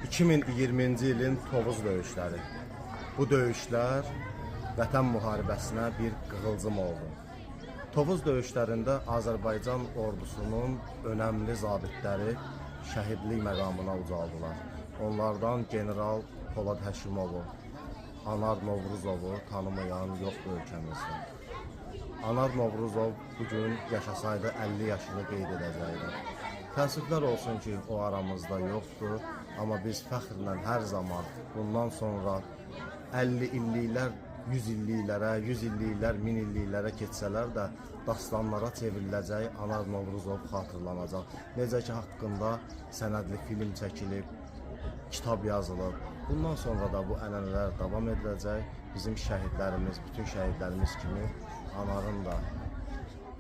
2020-ci ilin Tovuz döyüşləri. Bu döyüşlər Vətən müharibəsinə bir qığılcım oldu. Tovuz döyüşlərində Azərbaycan ordusunun önəmli zabitləri şəhidlik məqamına ucaldılar. Onlardan General Polad Həşimovu, Anar Novruzovu tanımayan yoxdur ölkəmizdə. Anar Novruzov bugün yaşasaydı 50 yaşını qeyd edəcəkdi. Təəssüflər olsun ki, o aramızda yoxdur, amma biz fəxrlə hər zaman bundan sonra 50 illiklər 100 illiklərə, 100 illiklər 1000 illiklərə keçsələr də dastanlara çevriləcək Anar Novruzov xatırlanacaq. Necə ki, haqqında sənədli film çəkilib, kitab yazılıb. Bundan sonra da bu ənənələr davam ediləcək. Bizim şəhidlərimiz, bütün şəhidlərimiz kimi Anarın da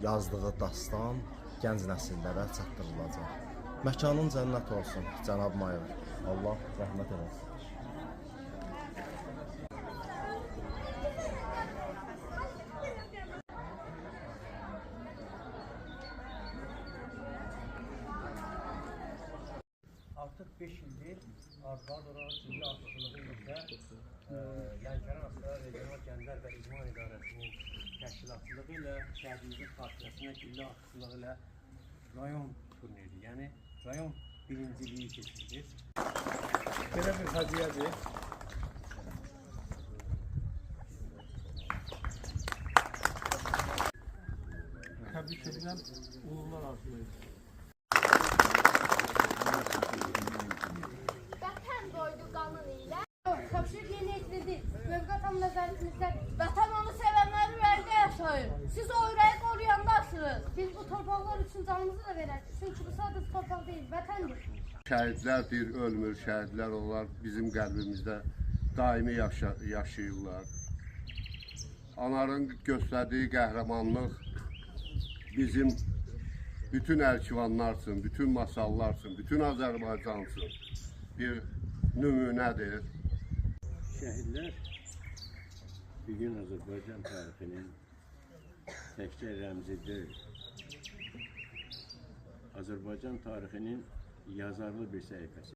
yazdığı dastan gənc nəsillərə çatdırılacaq. Məkanın cənnət olsun, cənab mayor. Allah rəhmət eləsin. Artıq 5 ildir Ardadora Milli Atçılığı ilə Lənkəran Asılar Regional Gənclər və İdman İdarəsinin təşkilatçılığı ilə şəhidimizin xatirəsinə Milli Atçılığı ilə rayon turniri, yəni rayon birinciliyi keçirilir. Belə bir hədiyyədir. Təbrik edirəm, uğurlar arzulayırım. Tapşırıq yeni ekledi. Mövqat tam nəzərinizdə vətən onu sevənlər ürəkdə yaşayır. Siz o ürəyi qoruyandasınız. Biz bu torpaqlar üçün canımızı da verək. Çünki bu sadəcə torpaq deyil, vətəndir. Şəhidlərdir, ölmür, şəhidlər onlar bizim qəlbimizdə daimi yaşayırlar. Anarın göstərdiyi qəhrəmanlıq bizim bütün əlçivanlar üçün, bütün masallar üçün, bütün Azərbaycan üçün bir nümunədir. Şəhidlər bugün Azərbaycan tarixinin təkcə rəmzi deyil, Azərbaycan tarixinin yazarlı bir səhifəsi.